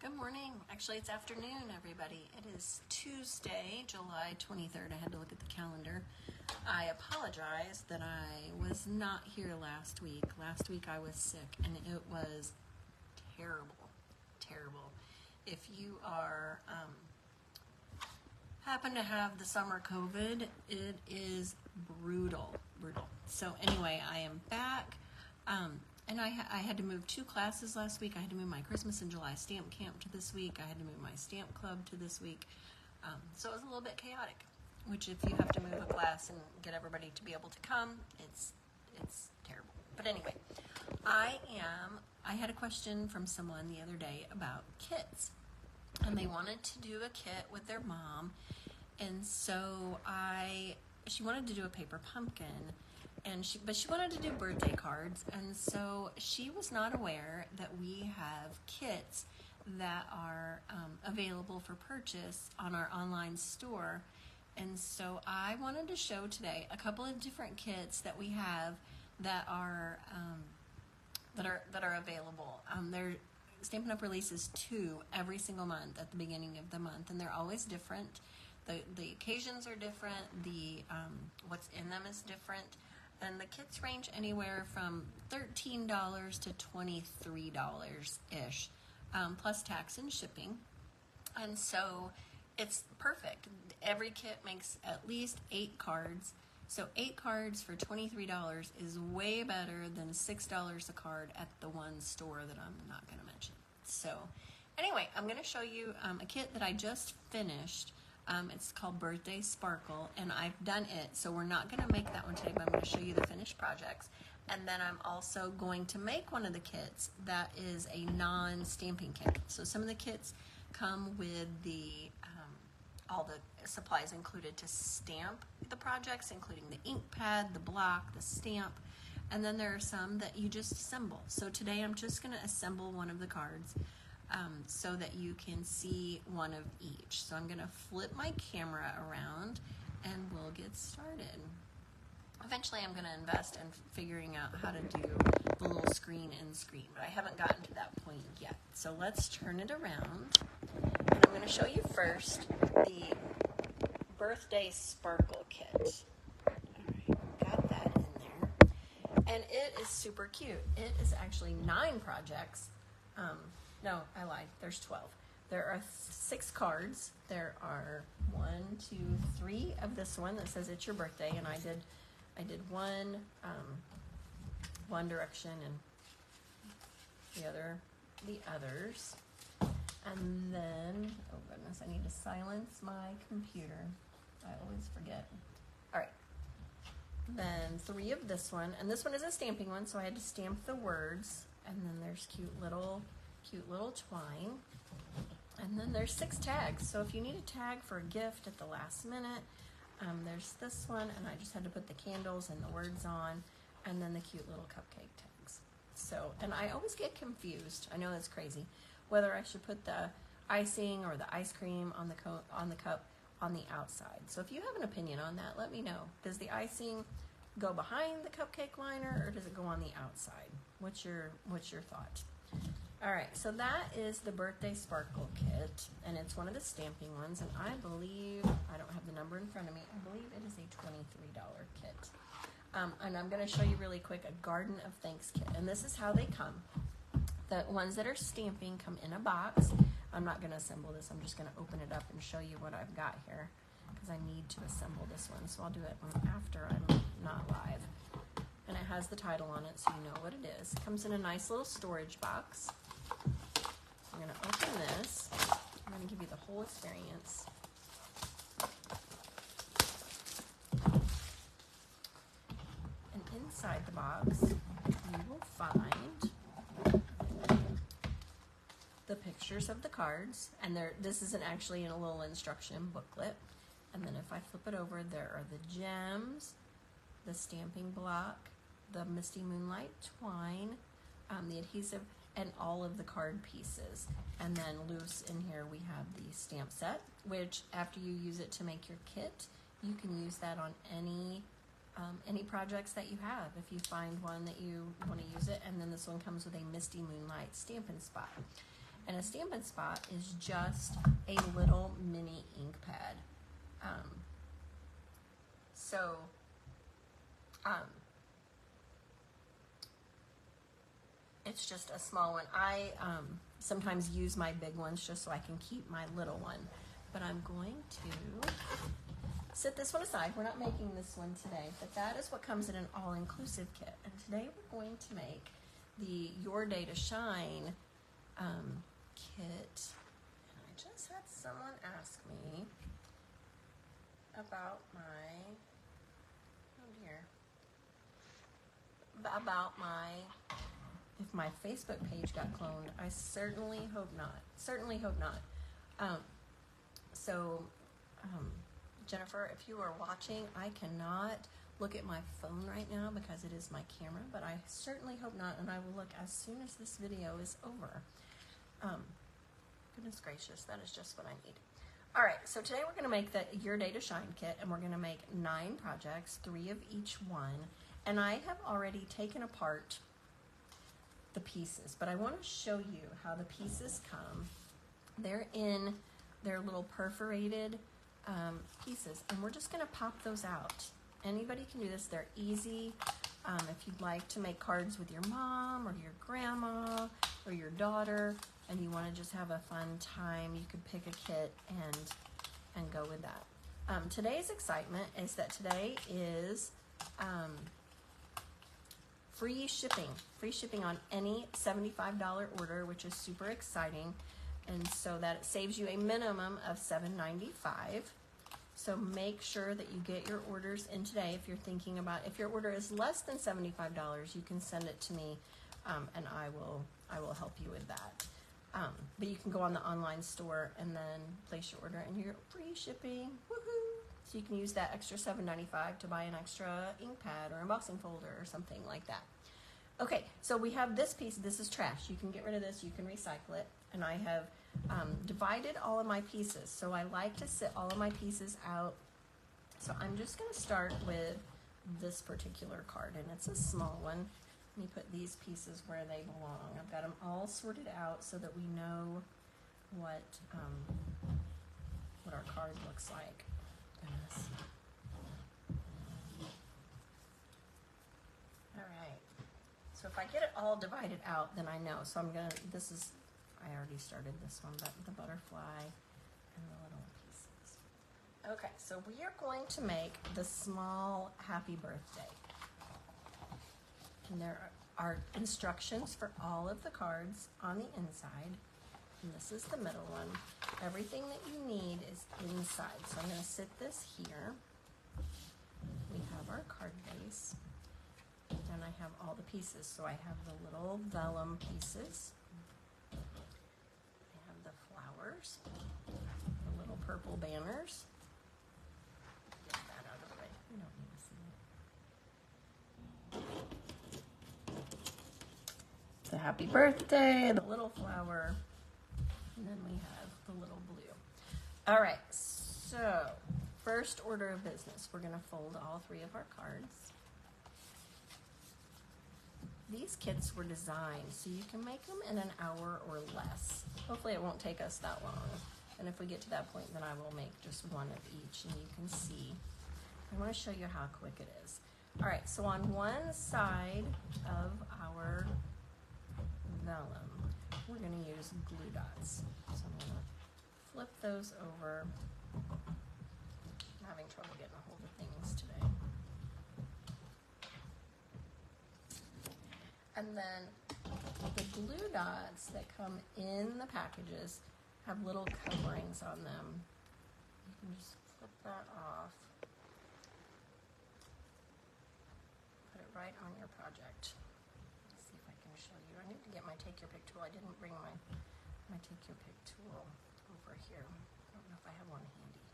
Good morning. Actually, it's afternoon, everybody. It is Tuesday, July 23rd. I had to look at the calendar. I apologize that I was not here last week. Last week I was sick, and it was terrible, terrible. If you are happen to have the summer COVID, it is brutal, brutal. So anyway, I am back. And I had to move 2 classes last week. I had to move my Christmas in July stamp camp to this week. I had to move my stamp club to this week. So it was a little bit chaotic, which if you have to move a class and get everybody to be able to come, it's terrible. But anyway, I had a question from someone the other day about kits. And they wanted to do a kit with their mom. And so she wanted to do a paper pumpkin. But she wanted to do birthday cards, and so she was not aware that we have kits that are available for purchase on our online store. And so I wanted to show today a couple of different kits that we have that are available. Stampin' Up releases 2 every single month at the beginning of the month, and they're always different. The occasions are different. The what's in them is different. And the kits range anywhere from $13 to $23-ish, plus tax and shipping. And so it's perfect. Every kit makes at least 8 cards. So 8 cards for $23 is way better than $6 a card at the one store that I'm not going to mention. So anyway, I'm going to show you a kit that I just finished. It's called Birthday Sparkle, and I've done it, so we're not going to make that one today, but I'm going to show you the finished projects. And then I'm also going to make one of the kits that is a non-stamping kit. So some of the kits come with all the supplies included to stamp the projects, including the ink pad, the block, the stamp, and then there are some that you just assemble. So today I'm just going to assemble one of the cards. So that you can see one of each. So I'm going to flip my camera around and we'll get started. Eventually I'm going to invest in figuring out how to do the little screen in screen, but I haven't gotten to that point yet. So let's turn it around, and I'm going to show you first the Birthday Sparkle Kit. Alright, got that in there. And it is super cute. It is actually 9 projects. No, I lied. There's 12. There are 6 cards. There are 1, 2, 3 of this one that says it's your birthday, and I did one direction and the others. And then, oh goodness, I need to silence my computer. I always forget. All right. Then 3 of this one, and this one is a stamping one, so I had to stamp the words. And then there's cute little twine, and then there's 6 tags. So if you need a tag for a gift at the last minute, there's this one, and I just had to put the candles and the words on, and then the cute little cupcake tags. So, and I always get confused, I know that's crazy, whether I should put the icing or the ice cream on the cup on the outside. So if you have an opinion on that, let me know. Does the icing go behind the cupcake liner, or does it go on the outside? What's your thought? All right, so that is the Birthday Sparkle Kit, and it's one of the stamping ones, and I believe, I don't have the number in front of me, I believe it is a $23 kit. And I'm going to show you really quick a Garden of Thanks kit, and this is how they come. The ones that are stamping come in a box. I'm not going to assemble this, I'm just going to open it up and show you what I've got here, because I need to assemble this one, so I'll do it after I'm not live. And it has the title on it, so you know what it is. It comes in a nice little storage box. I'm going to open this. I'm going to give you the whole experience. And inside the box, you will find the pictures of the cards. And this isn't actually in a little instruction booklet. And then if I flip it over, there are the gems, the stamping block, the Misty Moonlight twine, the adhesive, and all of the card pieces. And then loose in here we have the stamp set, which after you use it to make your kit, you can use that on any projects that you have if you find one that you want to use it. And then this one comes with a Misty Moonlight Stampin' Spot. And a Stampin' Spot is just a little mini ink pad. It's just a small one. I sometimes use my big ones just so I can keep my little one. But I'm going to set this one aside. We're not making this one today, but that is what comes in an all-inclusive kit. And today we're going to make the Your Day to Shine kit. And I just had someone ask me about if my Facebook page got cloned. I certainly hope not. Certainly hope not. Jennifer, if you are watching, I cannot look at my phone right now because it is my camera, but I certainly hope not, and I will look as soon as this video is over. Goodness gracious, that is just what I need. All right, so today we're going to make the Your Day to Shine kit, and we're going to make 9 projects, 3 of each one, and I have already taken apart the pieces, but I want to show you how the pieces come. They're in their little perforated pieces, and we're just going to pop those out. Anybody can do this. They're easy. If you'd like to make cards with your mom or your grandma or your daughter and you want to just have a fun time, you could pick a kit and go with that. Today's excitement is that today is free shipping on any $75 order, which is super exciting. And so that it saves you a minimum of $7.95. So make sure that you get your orders in today. If you're thinking about, if your order is less than $75, you can send it to me, and I will help you with that. But you can go on the online store and then place your order, and you're free shipping. Woohoo! So you can use that extra $7.95 to buy an extra ink pad or embossing folder or something like that. Okay, so we have this piece. This is trash. You can get rid of this. You can recycle it. And I have divided all of my pieces. So I like to sit all of my pieces out. So I'm just going to start with this particular card, and it's a small one. Let me put these pieces where they belong. I've got them all sorted out so that we know what our card looks like. Goodness. All right. So if I get it all divided out, then I know. So I'm gonna. I already started this one, but the butterfly and the little pieces. Okay, so we are going to make the small happy birthday. And there are instructions for all of the cards on the inside. And this is the middle one. Everything that you need is inside. So I'm going to sit this here. We have our card base. And I have all the pieces. So I have the little vellum pieces. I have the flowers. The little purple banners. Get that out of the way. We don't need to see it. The happy birthday, the little flower, and then we have the little blue. All right, so first order of business, we're going to fold all 3 of our cards. These kits were designed so you can make them in an hour or less. Hopefully it won't take us that long. And if we get to that point, then I will make just one of each, and you can see. I want to show you how quick it is. All right, so on one side of our vellum, we're going to use glue dots. So I'm going to flip those over. I'm having trouble getting a hold of things today. And then the glue dots that come in the packages have little coverings on them. You can just flip that off. Put it right on your project. Let's see if I can show you. I need to get my Take Your Pick tool. I didn't bring my Take Your Pick tool over here. I don't know if I have one handy.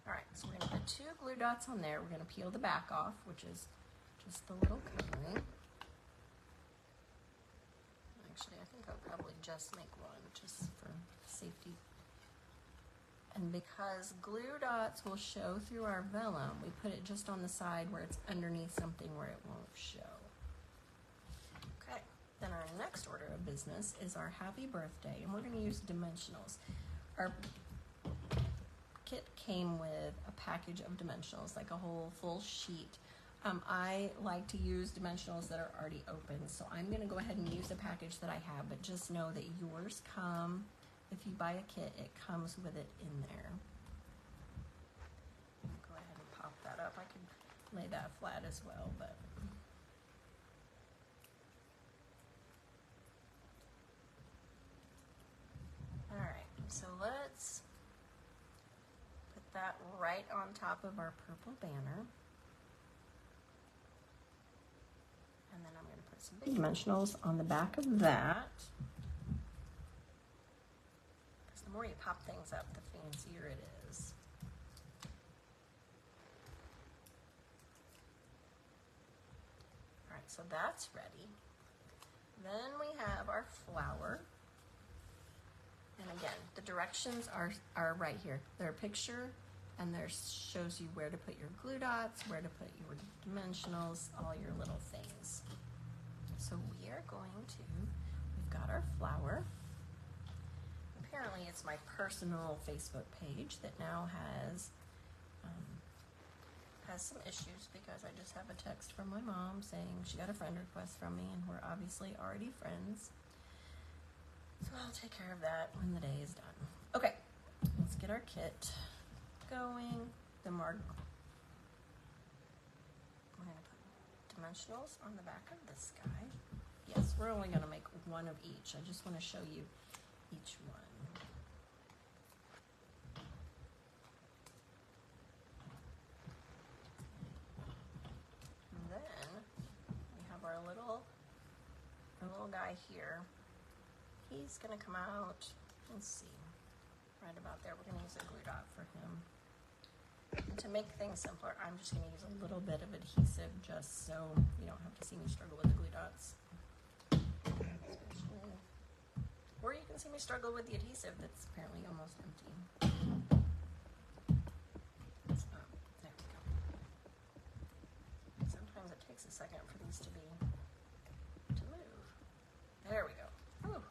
All right, so we're going to put 2 glue dots on there. We're going to peel the back off, which is just the little covering. Actually, I think I'll probably just make one, just for safety. And because glue dots will show through our vellum, we put it just on the side where it's underneath something where it won't show. Okay, then our next order of business is our happy birthday, and we're going to use dimensionals. Our kit came with a package of dimensionals, like a whole full sheet. I like to use dimensionals that are already open, so I'm going to go ahead and use the package that I have, but just know that yours come, if you buy a kit, it comes with it in there. Go ahead and pop that up. I could lay that flat as well, but... Alright, so let's put that right on top of our purple banner. And then I'm going to put some big dimensionals on the back of that. Because the more you pop things up, the fancier it is. Alright, so that's ready. Then we have our flower. And again, the directions are right here. They're a picture, and there shows you where to put your glue dots, where to put your dimensionals, all your little things. So we are going to, we've got our flower. Apparently it's my personal Facebook page that now has some issues because I just have a text from my mom saying she got a friend request from me, and we're obviously already friends. So I'll take care of that when the day is done. Okay, let's get our kit going. Then we're going to put dimensionals on the back of this guy. Yes, we're only going to make one of each. I just want to show you each one. And then we have our little guy here. He's going to come out, let's see, right about there. We're going to use a glue dot for him. And to make things simpler, I'm just going to use a little bit of adhesive just so you don't have to see me struggle with the glue dots. Or you can see me struggle with the adhesive that's apparently almost empty. There we go. Sometimes it takes a second for these to move. There we go. Ooh.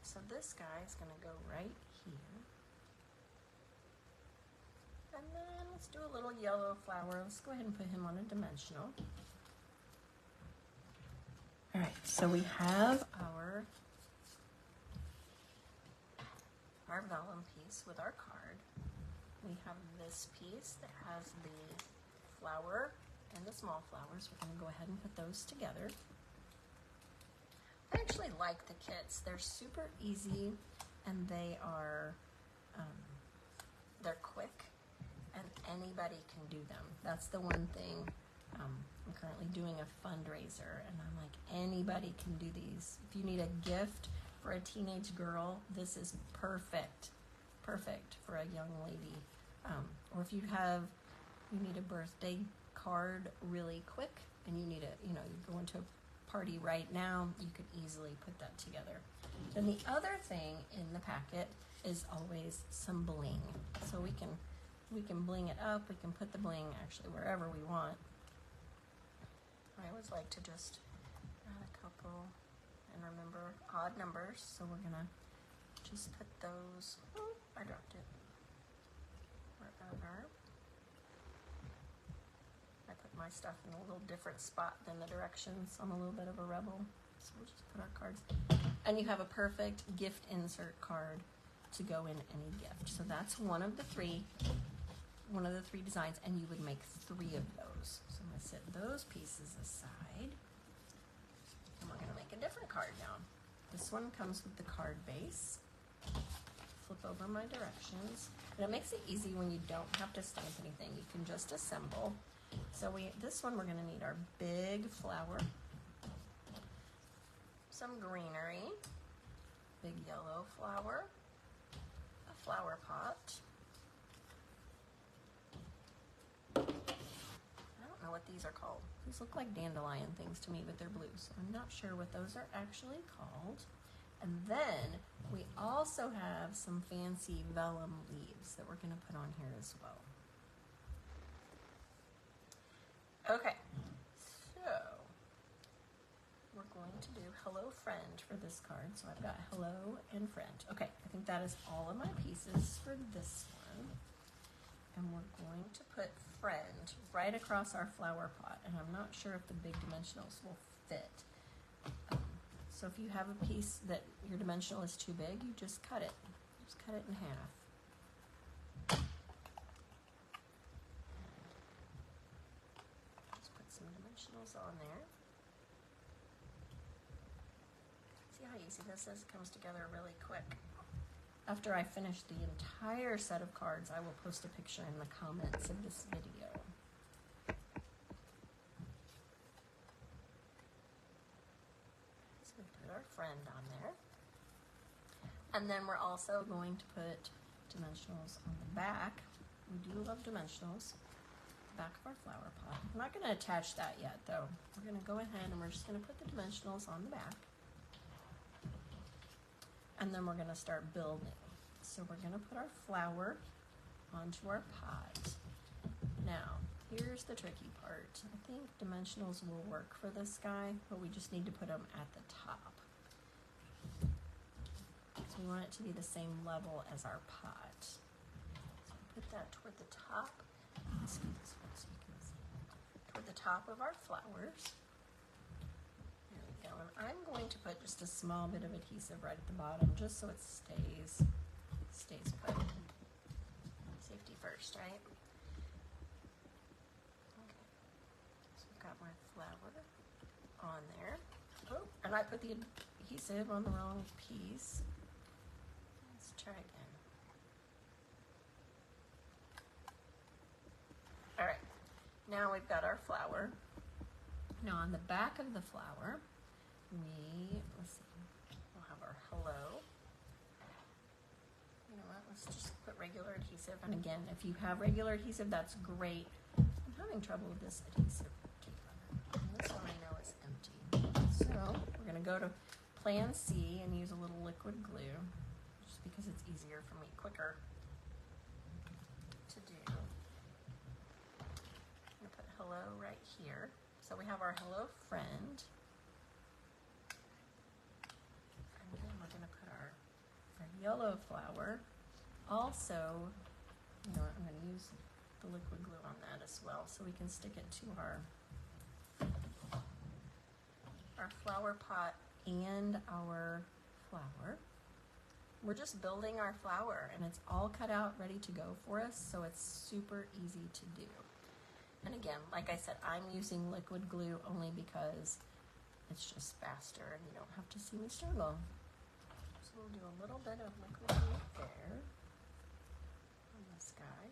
So this guy is going to go right here. And then let's do a little yellow flower. Let's go ahead and put him on a dimensional. Alright, so we have our vellum piece with our card. We have this piece that has the flower and the small flowers. We're going to go ahead and put those together. I actually like the kits. They're super easy, and they are, they're quick, and anybody can do them. That's the one thing. I'm currently doing a fundraiser, and I'm like, anybody can do these. If you need a gift for a teenage girl, this is perfect for a young lady. Or if you need a birthday card really quick, and you need you go into a party right now, you could easily put that together. Then the other thing in the packet is always some bling. So we can bling it up. We can put the bling actually wherever we want. I always like to just add a couple and remember odd numbers. So we're gonna just put those. Oh, I dropped it. Wherever. I put my stuff in a little different spot than the directions. I'm a little bit of a rebel. So we'll just put our cards. And you have a perfect gift insert card to go in any gift. So that's one of the three designs, and you would make 3 of those. So I'm going to set those pieces aside. And we're going to make a different card now. This one comes with the card base. Flip over my directions. And it makes it easy when you don't have to stamp anything. You can just assemble. So this one we're going to need our big flower, some greenery, big yellow flower, a flower pot. I don't know what these are called. These look like dandelion things to me, but they're blue, so I'm not sure what those are actually called. And then we also have some fancy vellum leaves that we're going to put on here as well. Okay, so we're going to do hello friend for this card. So I've got hello and friend. Okay, I think that is all of my pieces for this one. And we're going to put friend right across our flower pot. And I'm not sure if the big dimensionals will fit. So if you have a piece that your dimensional is too big, you just cut it. Just cut it in half. Just put some dimensionals on there. See how easy this is? It comes together really quick. After I finish the entire set of cards, I will post a picture in the comments of this video. So we put our friend on there. And then we're also going to put dimensionals on the back. We do love dimensionals. Back of our flower pot. I'm not going to attach that yet though. We're going to go ahead and we're just going to put the dimensionals on the back. And then we're going to start building. So we're going to put our flower onto our pot. Now, here's the tricky part. I think dimensionals will work for this guy, but we just need to put them at the top. So we want it to be the same level as our pot. So put that toward the top. Let's do this one so you can see. Toward the top of our flowers. And I'm going to put just a small bit of adhesive right at the bottom just so it stays put. Safety first, right? Okay. So I've got my flower on there. Oh, and I put the adhesive on the wrong piece. Let's try again. All right. Now we've got our flower. Now on the back of the flower, let's see, we'll have our hello. You know what, let's just put regular adhesive. And again, if you have regular adhesive, that's great. I'm having trouble with this adhesive tape. And this one I know is empty. So we're gonna go to Plan C and use a little liquid glue, just because it's easier for me, quicker to do. I'm gonna put hello right here. So we have our hello friend. And then we're going to put our yellow flower. Also, you know what, I'm going to use the liquid glue on that as well so we can stick it to our flower pot and our flower. We're just building our flower and it's all cut out ready to go for us, so it's super easy to do. And again, like I said, I'm using liquid glue only because it's just faster and you don't have to see me struggle. So we'll do a little bit of liquid glue there on this guy.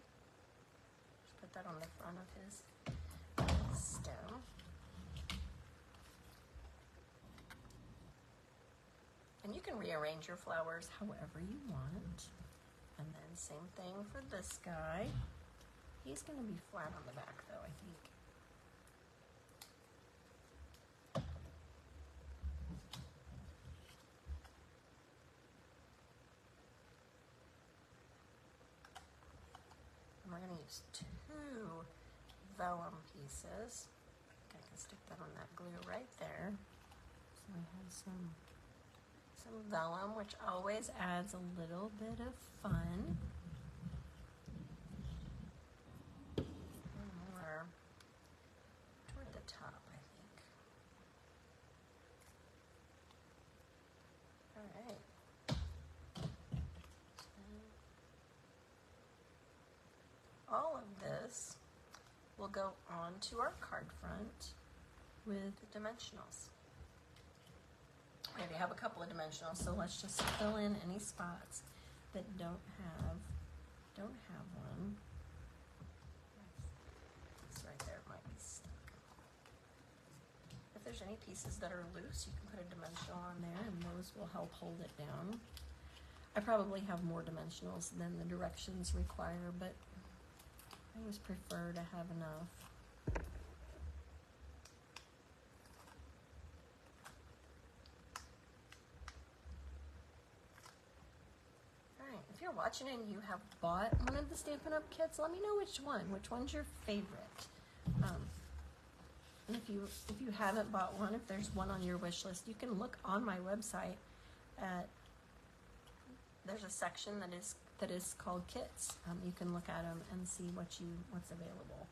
Just put that on the front of his stem. And you can rearrange your flowers however you want. And then same thing for this guy. He's going to be flat on the back though, I think. And we're going to use 2 vellum pieces. I can stick that on that glue right there. So we have some vellum, which always adds a little bit of fun. Toward the top, I think. All right. So all of this will go onto our card front with the dimensionals. We already have a couple of dimensionals, so let's just fill in any spots that don't have one. This right there might be stuck. If there's any pieces that are loose, you can put a dimensional on there and those will help hold it down. I probably have more dimensionals than the directions require, but I always prefer to have enough. If you're watching and you have bought one of the Stampin' Up kits, let me know which one's your favorite. And if you haven't bought one, if there's one on your wish list, you can look on my website at, there's a section that is called kits. You can look at them and see what's available.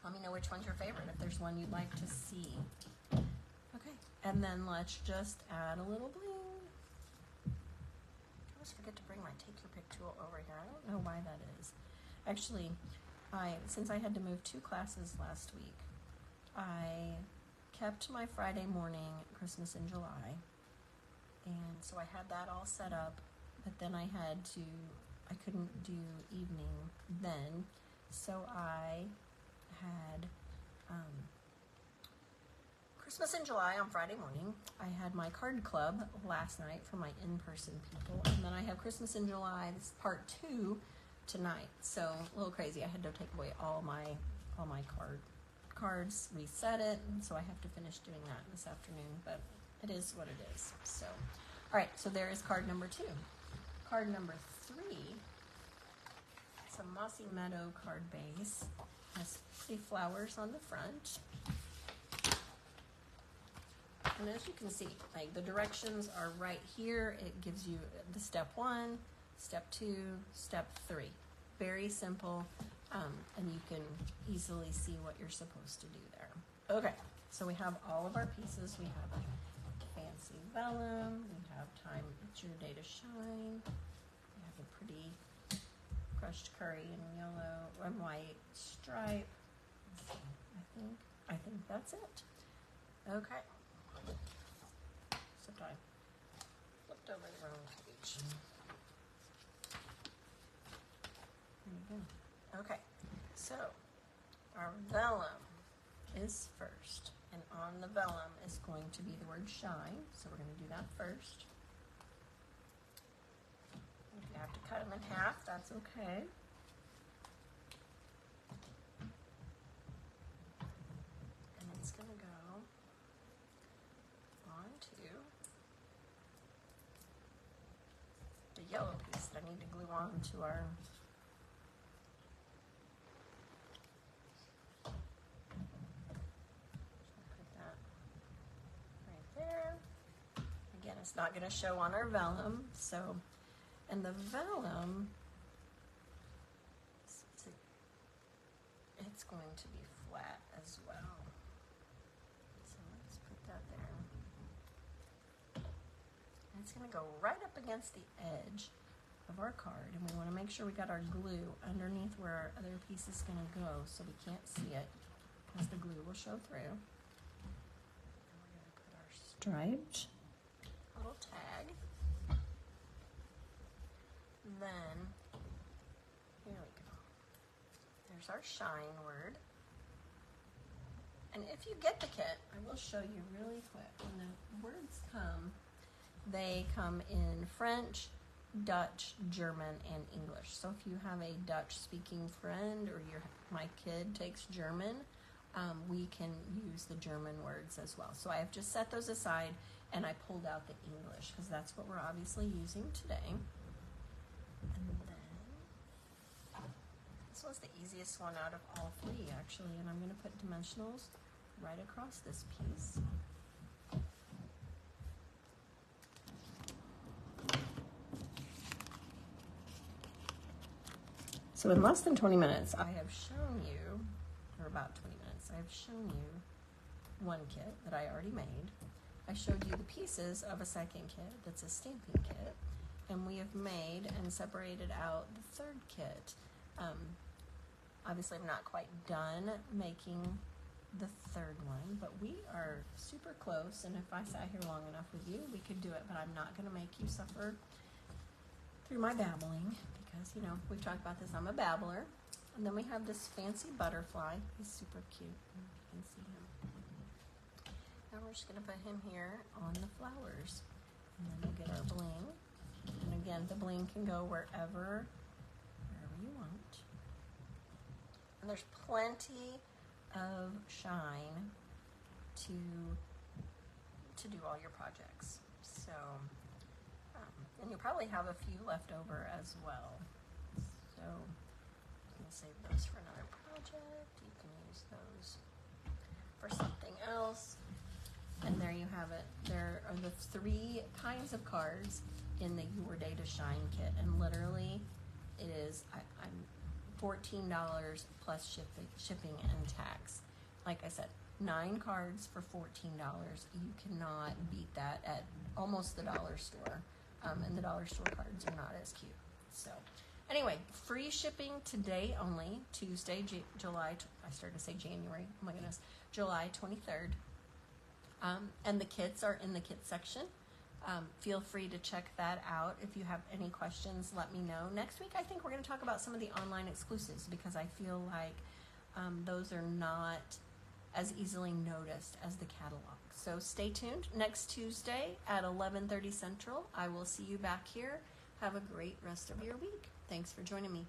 Let me know which one's your favorite, if there's one you'd like to see. Okay, and then let's just add a little bling. I always forget to bring my Take Your Pick tool over here. I don't know why that is. Actually, since I had to move 2 classes last week, I kept my Friday morning Christmas in July, and so I had that all set up, but then I couldn't do evening then, so I had Christmas in July on Friday morning. I had my card club last night for my in-person people, and then I have Christmas in July, this is part 2, tonight. So a little crazy. I had to take away all my cards, reset it, and so I have to finish doing that this afternoon, but it is what it is. So, all right, so there is card number 2. Card number 3, it's a Mossy Meadow card base. It has pretty flowers on the front. And as you can see, like, the directions are right here. It gives you the step 1, step 2, step 3. Very simple, and you can easily see what you're supposed to do there. Okay, so we have all of our pieces. We have a fancy vellum. We have Time, It's Your Day to Shine. We have a pretty crushed curry in yellow and white stripe. I think that's it. Okay. Except I flipped over the wrong page. There you go. Okay, so our vellum is first, and on the vellum is going to be the word shine, so we're going to do that first. If you have to cut them in half, that's okay. And it's going to go onto the yellow piece that I need to glue on to our it's not going to show on our vellum, so, and the vellum, it's going to be flat as well. So let's put that there. And it's going to go right up against the edge of our card, and we want to make sure we got our glue underneath where our other piece is going to go, so we can't see it, because the glue will show through. And we're going to put our striped little tag. Then, here we go. There's our shine word. And if you get the kit, I will show you really quick. When the words come, they come in French, Dutch, German, and English. So if you have a Dutch-speaking friend or my kid takes German, we can use the German words as well. So I have just set those aside, and I pulled out the English because that's what we're obviously using today. And then this was the easiest one out of all 3 actually, and I'm going to put dimensionals right across this piece. So in less than 20 minutes, I have shown you, or about 20 minutes, I have shown you one kit that I already made. I showed you the pieces of a second kit that's a stamping kit, and we have made and separated out the 3rd kit. Obviously I'm not quite done making the 3rd one, but we are super close, and if I sat here long enough with you, we could do it, but I'm not going to make you suffer through my babbling, because, you know, we've talked about this, I'm a babbler. And then we have this fancy butterfly. He's super cute. You can see him. Now we're just going to put him here on the flowers. And then we'll get our bling. And again, the bling can go wherever you want. And there's plenty of shine to do all your projects. So, and you'll probably have a few left over as well. So you can save those for another project. You can use those for something else. And there you have it. There are the 3 kinds of cards in the Your Day to Shine kit, and literally it is I'm $14 plus shipping and tax. Like I said, 9 cards for $14. You cannot beat that at almost the dollar store. And the dollar store cards are not as cute. So anyway, free shipping today only, Tuesday, I started to say January, oh my goodness, July 23rd. And the kits are in the kit section. Feel free to check that out. If you have any questions, let me know. Next week, I think we're going to talk about some of the online exclusives, because I feel like those are not as easily noticed as the catalog. So stay tuned. Next Tuesday at 11:30 Central, I will see you back here. Have a great rest of your week. Thanks for joining me.